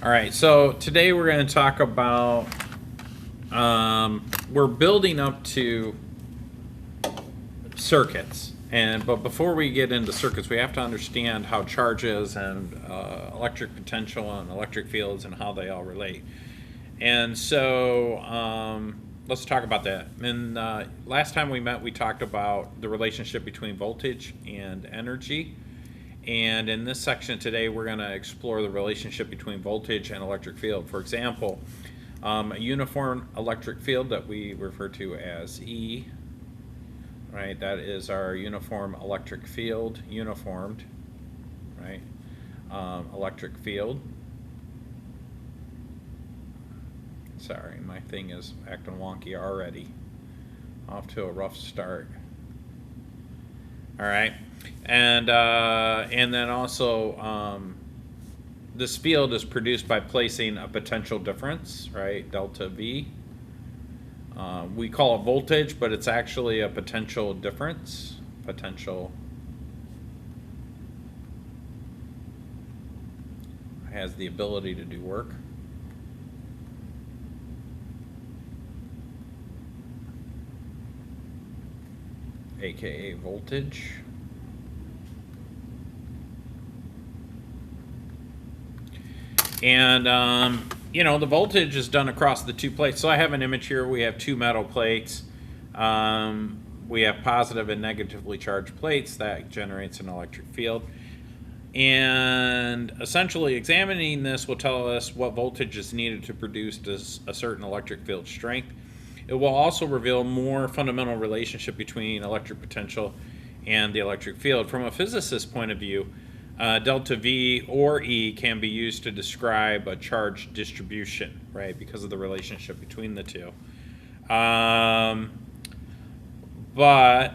All right, so today we're going to talk about, we're building up to circuits. But before we get into circuits, we have to understand how charges and electric potential and electric fields and how they all relate. And so let's talk about that. And last time we met, we talked about the relationship between voltage and energy. And in this section today, we're going to explore the relationship between voltage and electric field. For example, a uniform electric field that we refer to as E, right? That is our uniform electric field, uniformed, right? Electric field. Sorry, my thing is acting wonky already. Off to a rough start. All right, and then also this field is produced by placing a potential difference, right? Delta V. We call it voltage, but it's actually a potential difference. Potential has the ability to do work. AKA voltage. And you know, the voltage is done across the two plates. So I have an image here. We have two metal plates. We have positive and negatively charged plates. That generates an electric field. And essentially examining this will tell us what voltage is needed to produce a certain electric field strength. It will also reveal more fundamental relationship between electric potential and the electric field. From a physicist's point of view, delta V or E can be used to describe a charge distribution, right, because of the relationship between the two. But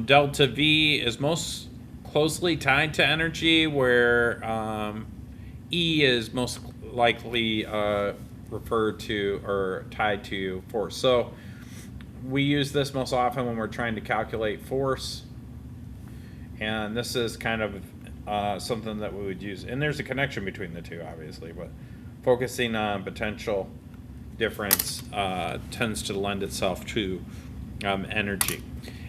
delta V is most closely tied to energy, where E is most likely referred to or tied to force. So we use this most often when we're trying to calculate force, and this is kind of something that we would use. And there's a connection between the two, obviously, but focusing on potential difference tends to lend itself to energy.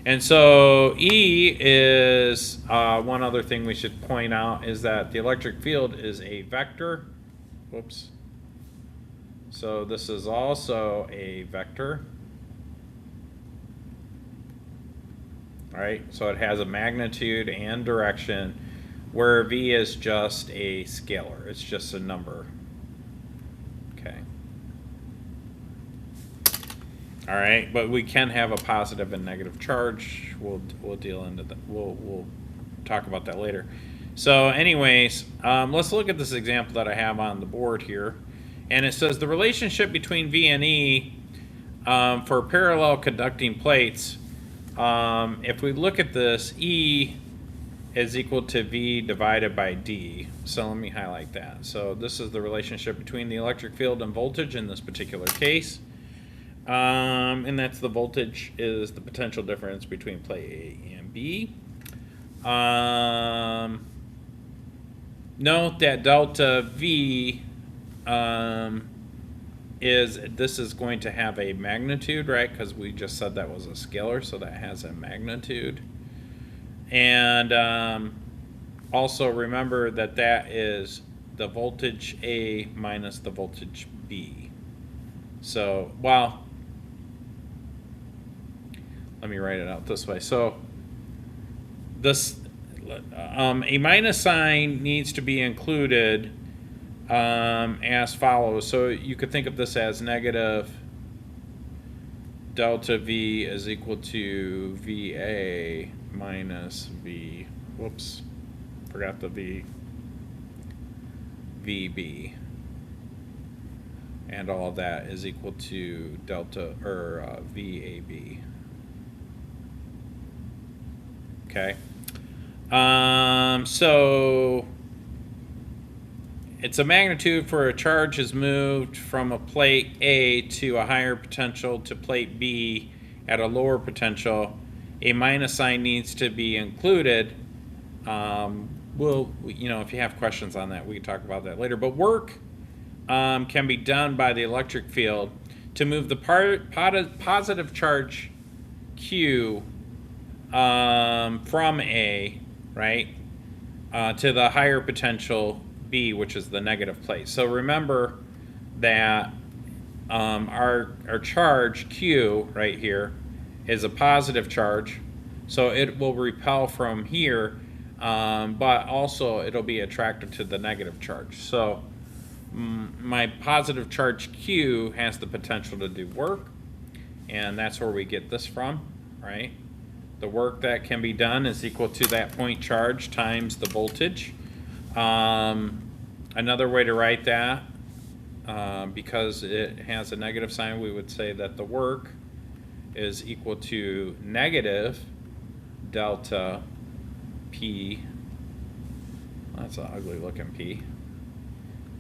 And so E is, one other thing we should point out is that the electric field is a vector. Whoops. So this is also a vector. All right, so it has a magnitude and direction, where V is just a scalar. It's just a number. Okay. All right, but we can have a positive and negative charge. We'll deal into that. We'll talk about that later. So anyways, let's look at this example that I have on the board here. And it says the relationship between V and E for parallel conducting plates, if we look at this, E is equal to V divided by D. So let me highlight that. So this is the relationship between the electric field and voltage in this particular case. And that's the voltage is the potential difference between plate A and B. Note that delta V this is going to have a magnitude, right? Because we just said that was a scalar, so that has a magnitude. And also remember that that is the voltage A minus the voltage B. So, well, let me write it out this way. So this a minus sign needs to be included as follows. So you could think of this as negative delta V is equal to VA minus V, whoops, forgot the V, VB. And all of that is equal to delta, or VAB. Okay. So it's a magnitude for a charge is moved from a plate A to a higher potential to plate B at a lower potential. A minus sign needs to be included if you have questions on that, we can talk about that later. But work can be done by the electric field to move the positive charge Q from A, right, to the higher potential B, which is the negative place. So remember that our charge Q right here is a positive charge, so it will repel from here, but also it'll be attracted to the negative charge. So my positive charge Q has the potential to do work, and that's where we get this from, right? The work that can be done is equal to that point charge times the voltage. Another way to write that, because it has a negative sign, we would say that the work is equal to negative delta P. That's an ugly looking P.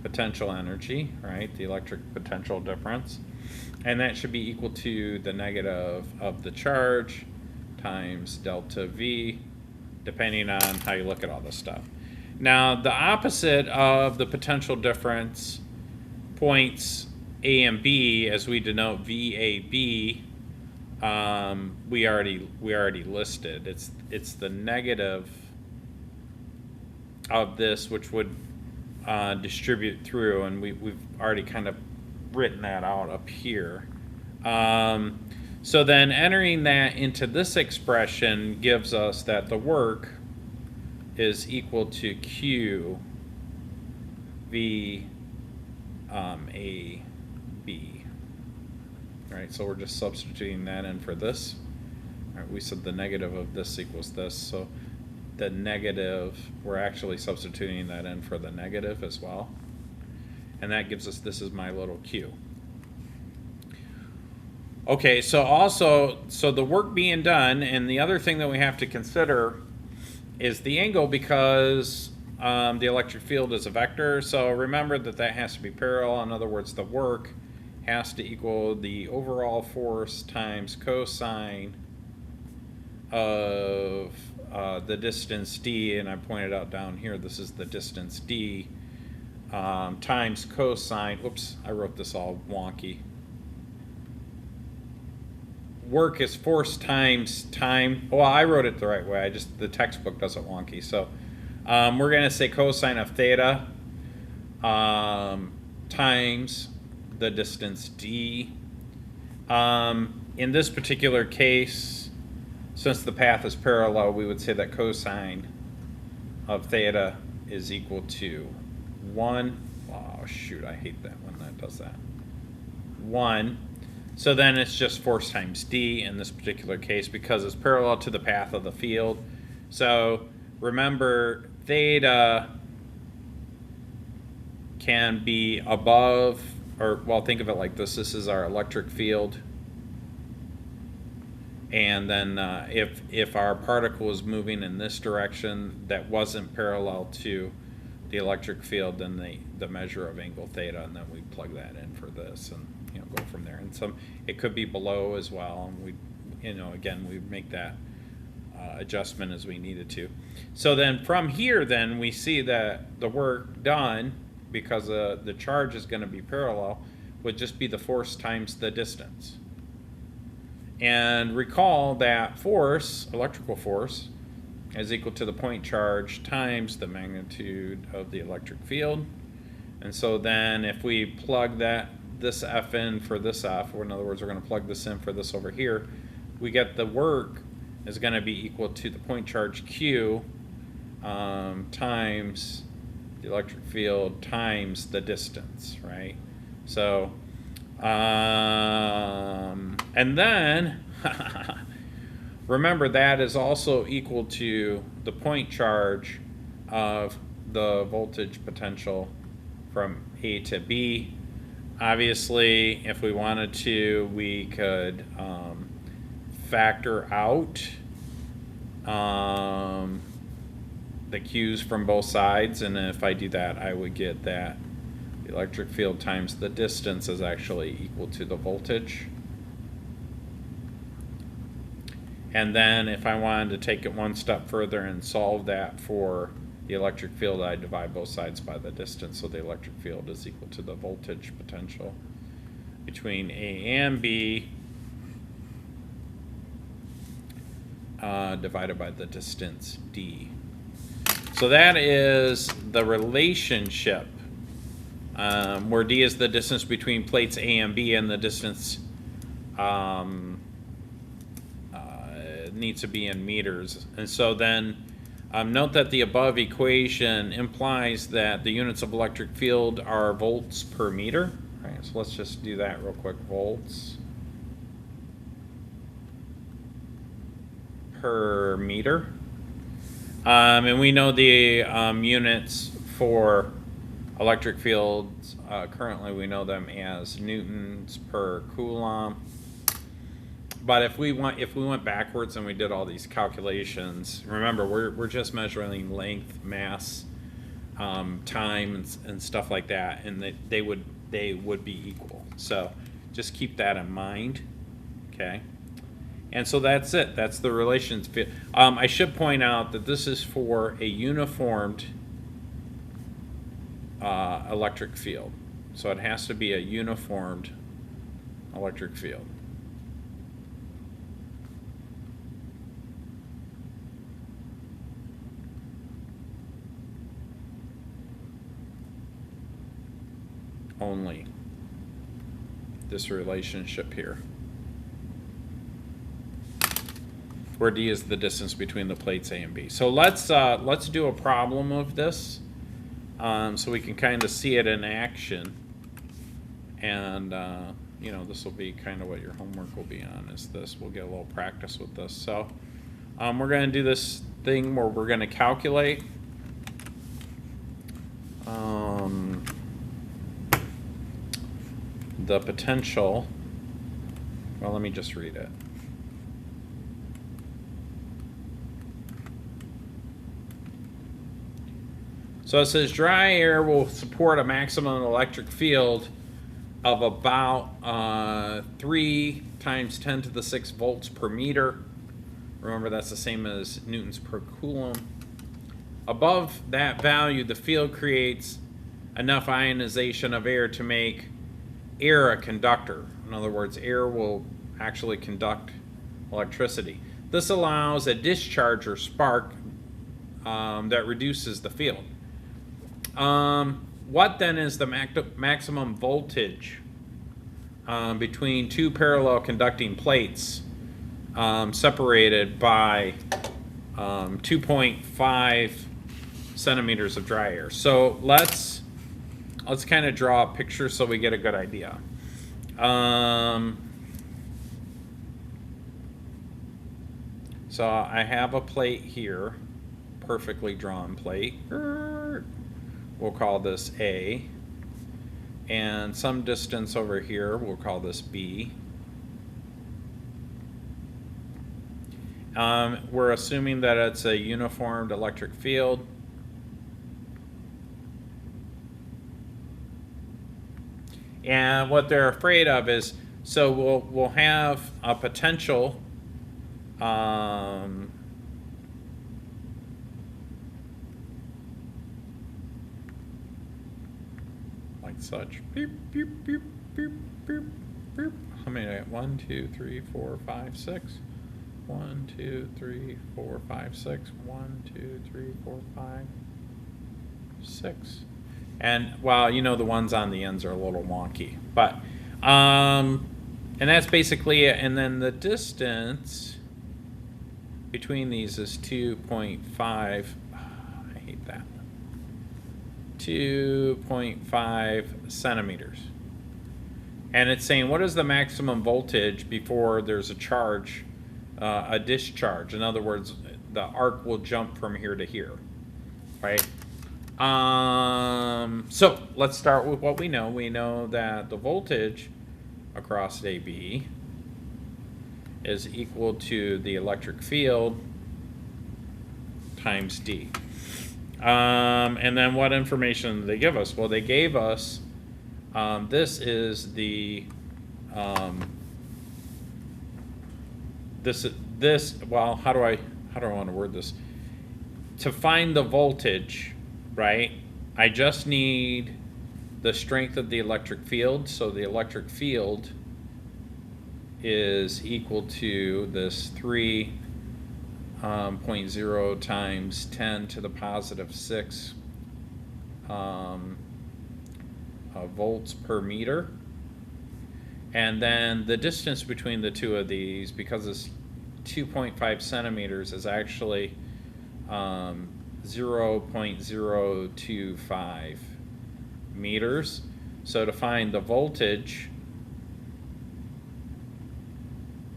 Potential energy, right? The electric potential difference. And that should be equal to the negative of the charge times delta V, depending on how you look at all this stuff. Now, the opposite of the potential difference, points A and B, as we denote VAB, we already listed. It's the negative of this, which would distribute through, and we've already kind of written that out up here. So then entering that into this expression gives us that the work is equal to Q V A B. All right, so we're just substituting that in for this. All right, we said the negative of this equals this, so the negative, we're actually substituting that in for the negative as well. And that gives us, this is my little Q. Okay, so the work being done, and the other thing that we have to consider is the angle, because the electric field is a vector. So remember that has to be parallel. In other words, the work has to equal the overall force times cosine of the distance d, and I pointed out down here, this is the distance d, times cosine, oops, I wrote this all wonky. Work is force times time. Well, I wrote it the right way, the textbook does it wonky. So we're going to say cosine of theta times the distance d. In this particular case, since the path is parallel, we would say that cosine of theta is equal to 1. Oh, shoot, I hate that when that does that. 1. So then it's just force times d in this particular case because it's parallel to the path of the field. So remember, theta can be above, or well, think of it like this. This is our electric field. And then if our particle is moving in this direction that wasn't parallel to the electric field, then the measure of angle theta, and then we plug that in for this, and go from there. And it could be below as well, and we, again, we make that adjustment as we needed to. So then from here, then we see that the work done, because the charge is going to be parallel, would just be the force times the distance. And recall that force, electrical force, is equal to the point charge times the magnitude of the electric field. And so then if we plug this F in for this F, or in other words, we're going to plug this in for this over here, we get the work is going to be equal to the point charge Q times the electric field times the distance, right? So, and then, remember that is also equal to the point charge of the voltage potential from A to B. Obviously, if we wanted to, we could factor out the Q's from both sides, and if I do that, I would get that the electric field times the distance is actually equal to the voltage. And then if I wanted to take it one step further and solve that for the electric field, I divide both sides by the distance, so the electric field is equal to the voltage potential between A and B divided by the distance D. So that is the relationship where D is the distance between plates A and B, and the distance needs to be in meters. And so then note that the above equation implies that the units of electric field are volts per meter. All right, so let's just do that real quick. Volts per meter. And we know the units for electric fields. Currently we know them as newtons per coulomb. But if we went backwards and we did all these calculations, remember we're just measuring length, mass, time, and stuff like that, and they would be equal. So just keep that in mind, okay? And so that's it. That's the relations field. I should point out that this is for a uniformed electric field. So it has to be a uniformed electric field. Only this relationship here, where D is the distance between the plates A and B. So let's do a problem of this, so we can kind of see it in action, and you know, this will be kind of what your homework will be on. Is this? We'll get a little practice with this. So we're going to do this thing where we're going to calculate. The potential, well, let me just read it. So it says dry air will support a maximum electric field of about 3 times 10 to the 6 volts per meter. Remember, that's the same as newtons per coulomb. Above that value, the field creates enough ionization of air to make air a conductor. In other words, air will actually conduct electricity. This allows a discharge or spark that reduces the field. What then is the maximum voltage between two parallel conducting plates separated by 2.5 centimeters of dry air? So let's kind of draw a picture so we get a good idea. So I have a plate here, perfectly drawn plate. We'll call this A. And some distance over here, we'll call this B. We're assuming that it's a uniformed electric field. And what they're afraid of is, so we'll have a potential like such. Beep, beep, beep, beep, beep, beep. How many? 1, 2, 3, 4, 5, 6. 1, 2, 3, 4, 5, 6. 1, 2, 3, 4, 5, 6. And well, you know, the ones on the ends are a little wonky, but and that's basically it. And then the distance between these is 2.5. I hate that. 2.5 centimeters. And it's saying, what is the maximum voltage before there's a charge, a discharge? In other words, the arc will jump from here to here, right? So let's start with what we know. We know that the voltage across AB is equal to the electric field times D. And then what information did they give us? Well, they gave us, this is the, well, how do I want to word this? to find the voltage, right, I just need the strength of the electric field. So the electric field is equal to this 3.0 times 10 to the positive 6 volts per meter. And then the distance between the two of these, because it's 2.5 centimeters, is actually 0.025 meters. So to find the voltage,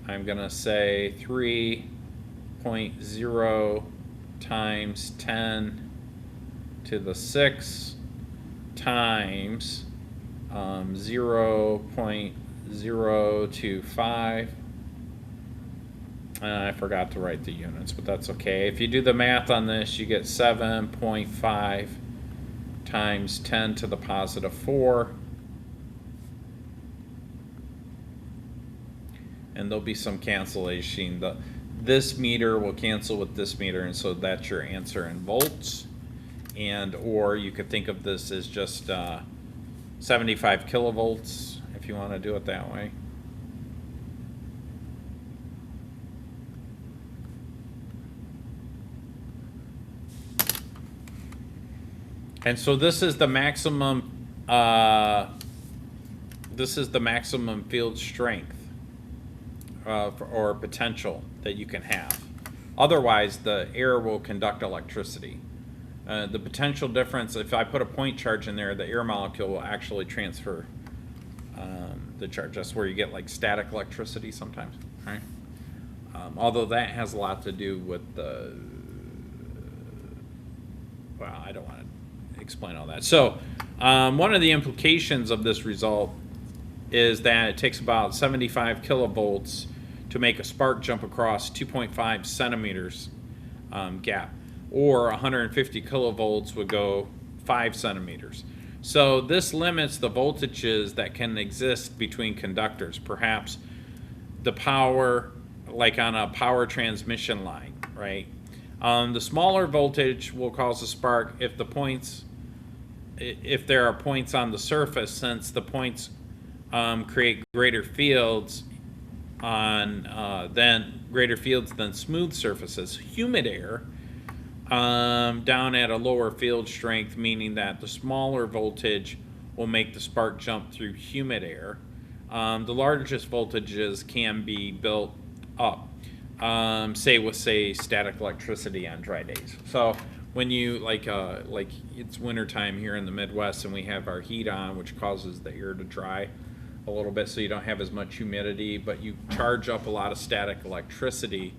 I'm going to say 3.0 times 10 to the 6 times 0.025. I forgot to write the units, but that's okay. If you do the math on this, you get 7.5 times 10 to the positive 4. And there'll be some cancellation. This meter will cancel with this meter, and so that's your answer in volts. And or you could think of this as just 75 kilovolts if you want to do it that way. And so this is the maximum. This is the maximum field strength or potential that you can have. Otherwise, the air will conduct electricity. The potential difference, if I put a point charge in there, the air molecule will actually transfer the charge. That's where you get like static electricity sometimes, right? Although that has a lot to do with the, well, I don't want to explain all that. So one of the implications of this result is that it takes about 75 kilovolts to make a spark jump across 2.5 centimeters gap, or 150 kilovolts would go 5 centimeters. So this limits the voltages that can exist between conductors. Perhaps the power, like on a power transmission line, right? The smaller voltage will cause a spark if there are points on the surface, since the points create greater fields than smooth surfaces. Humid air down at a lower field strength, meaning that the smaller voltage will make the spark jump through humid air. The largest voltages can be built up, say static electricity on dry days. So when you like it's wintertime here in the Midwest and we have our heat on, which causes the air to dry a little bit, so you don't have as much humidity, but you charge up a lot of static electricity,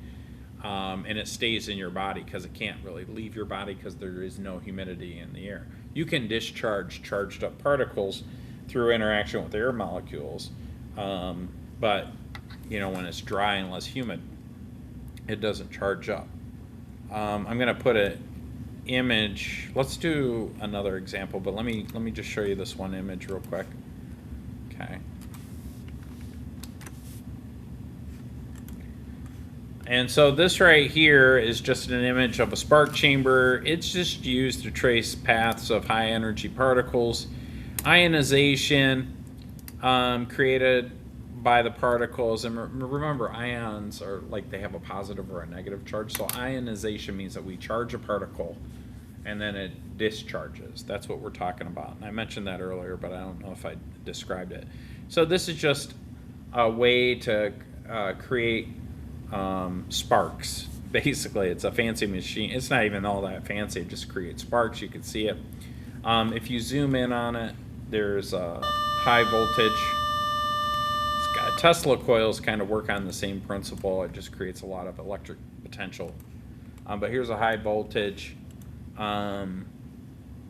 and it stays in your body because it can't really leave your body because there is no humidity in the air. You can discharge charged up particles through interaction with air molecules, but when it's dry and less humid, it doesn't charge up. I'm going to put an image. Let's do another example, but let me just show you this one image real quick. Okay. And so this right here is just an image of a spark chamber. It's just used to trace paths of high energy particles. Ionization created by the particles, and remember, ions are like they have a positive or a negative charge. So ionization means that we charge a particle and then it discharges. That's what we're talking about. And I mentioned that earlier, but I don't know if I described it. So this is just a way to create sparks. Basically, it's a fancy machine. It's not even all that fancy. It just creates sparks. You can see it. If you zoom in on it, there's a high voltage. Tesla coils kind of work on the same principle. It just creates a lot of electric potential. But here's a high voltage. And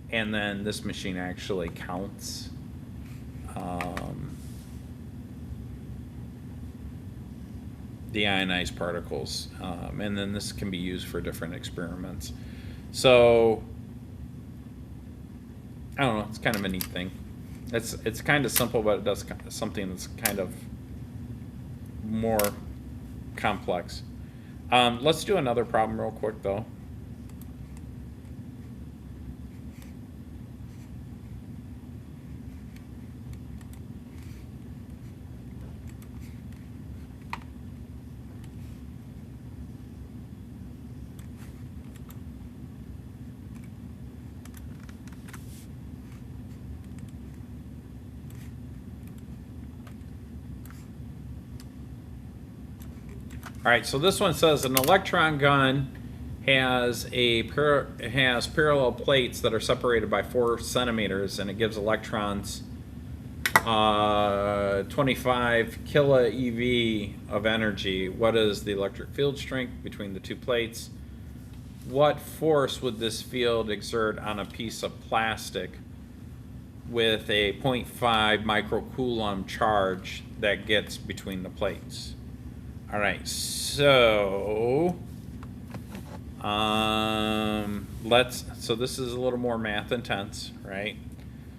then this machine actually counts the ionized particles. And then this can be used for different experiments. So, I don't know, it's kind of a neat thing. It's kind of simple, but it does something that's kind of more complex. Let's do another problem real quick, though. All right, so this one says an electron gun has parallel plates that are separated by 4 centimeters, and it gives electrons 25 kilo eV of energy. What is the electric field strength between the 2 plates? What force would this field exert on a piece of plastic with a 0.5 microcoulomb charge that gets between the plates? All right, so so this is a little more math intense, right?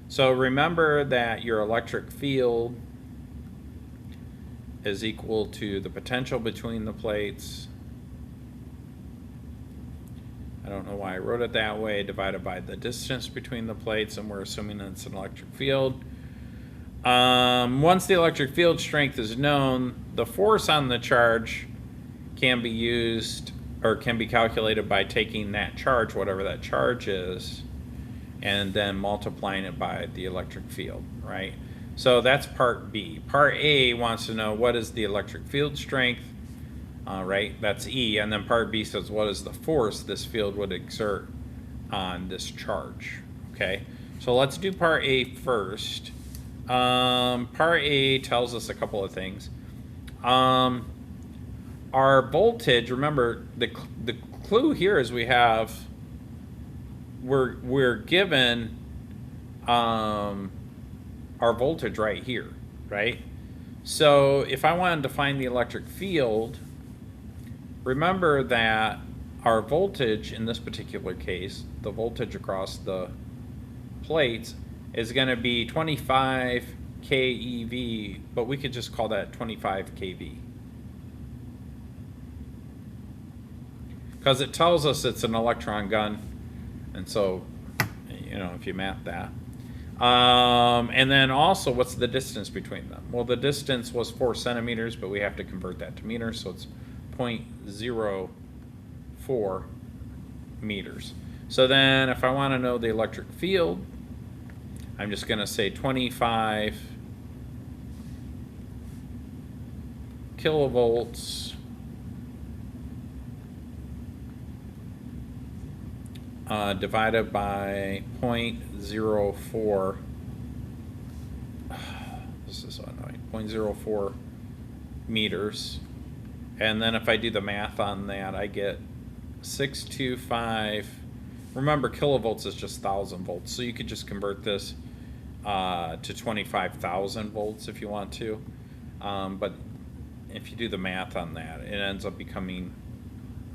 So remember that your electric field is equal to the potential between the plates. I don't know why I wrote it that way, divided by the distance between the plates, and we're assuming it's an electric field. Once the electric field strength is known, the force on the charge can be used or can be calculated by taking that charge, whatever that charge is, and then multiplying it by the electric field, right? So that's part B. Part A wants to know what is the electric field strength, right? That's E. And then part B says what is the force this field would exert on this charge, okay? So let's do part A first. Part A tells us a couple of things. Our voltage, remember the clue here is we're given our voltage right here, right? So if I wanted to find the electric field, remember that our voltage in this particular case, the voltage across the plates, is going to be 25 keV, but we could just call that 25 kV. Because it tells us it's an electron gun, and so, you know, if you map that. And then also, what's the distance between them? Well, the distance was 4 centimeters, but we have to convert that to meters, so it's 0.04 meters. So then if I want to know the electric field, I'm just going to say 25 kilovolts divided by 0.04. This is so annoying. 0.04 meters. And then if I do the math on that, I get 625. Remember, kilovolts is just 1,000 volts, so you could just convert this to 25,000 volts if you want to. But if you do the math on that, it ends up becoming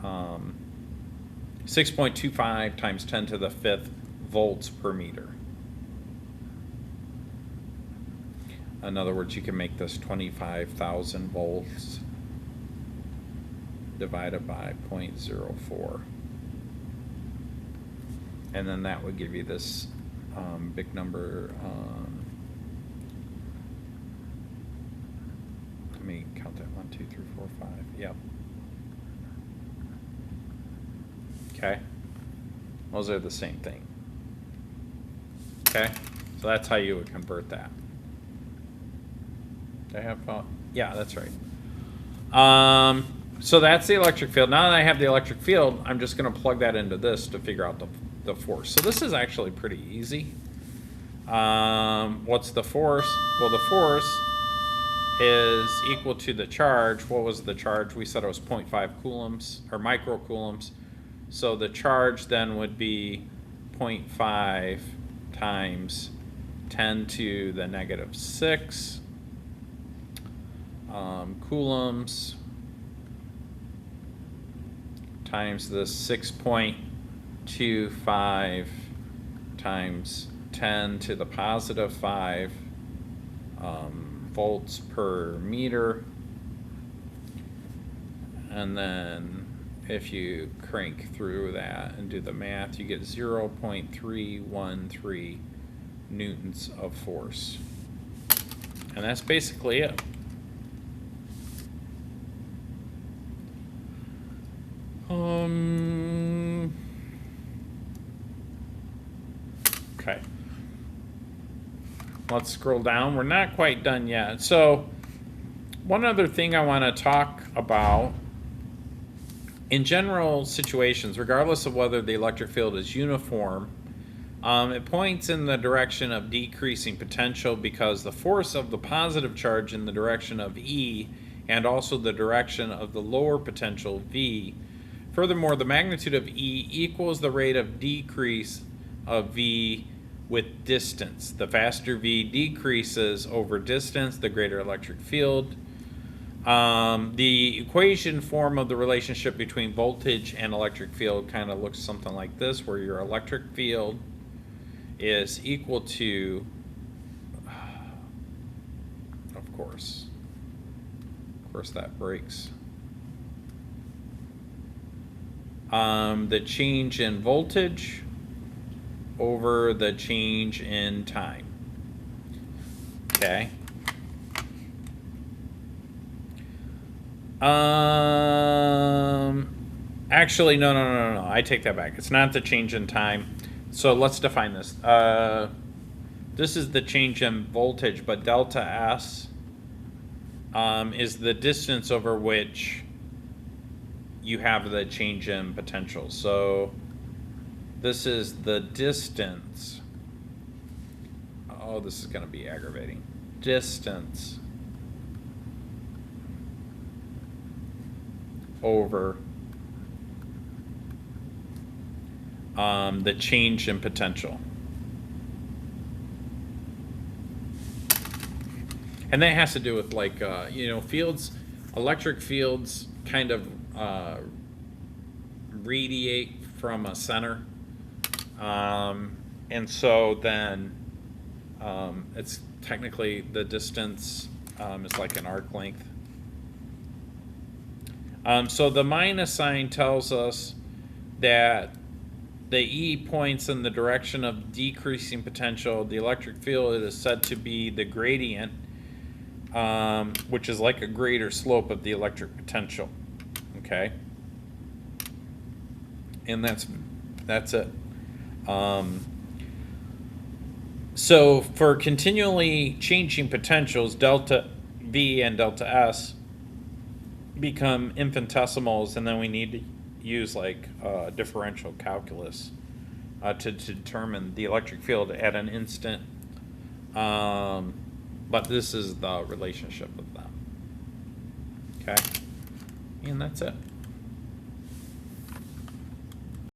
6.25 times 10 to the 5th volts per meter. In other words, you can make this 25,000 volts divided by 0.04. And then that would give you this big number. Let me count that. 1, 2, 3, 4, 5. Yep. Okay. Those are the same thing. Okay. So that's how you would convert that. Did I have? Yeah, that's right. So that's the electric field. Now that I have the electric field, I'm just going to plug that into this to figure out the force. So this is actually pretty easy. What's the force? Well, the force is equal to the charge. What was the charge? We said it was 0.5 coulombs or microcoulombs. So the charge then would be 0.5 times 10 to the negative 6 coulombs times the 6.25 times 10 to the positive 5 volts per meter. And then if you crank through that and do the math, you get 0.313 newtons of force. And that's basically it. Okay. Let's scroll down. We're not quite done yet. So one other thing I want to talk about In general situations, regardless of whether the electric field is uniform, it points in the direction of decreasing potential because the force of the positive charge in the direction of E and also the direction of the lower potential V. Furthermore, the magnitude of E equals the rate of decrease of V with distance. The faster V decreases over distance, the greater electric field. The equation form of the relationship between voltage and electric field kind of looks something like this, where your electric field is equal to, of course that breaks, the change in voltage over the change in time. Okay. Actually, no. I take that back. It's not the change in time. So let's define this. This is the change in voltage, but delta S is the distance over which you have the change in potential. So this is the distance. Oh, this is going to be aggravating. Distance over the change in potential. And that has to do with, like, fields, electric fields kind of radiate from a center. And so then it's technically the distance is like an arc length. So the minus sign tells us that the E points in the direction of decreasing potential. The electric field is said to be the gradient, which is like a greater slope of the electric potential. Okay, and that's it. So for continually changing potentials, delta V and delta S become infinitesimals, and then we need to use like differential calculus to determine the electric field at an instant. But this is the relationship of them. Okay, and that's it.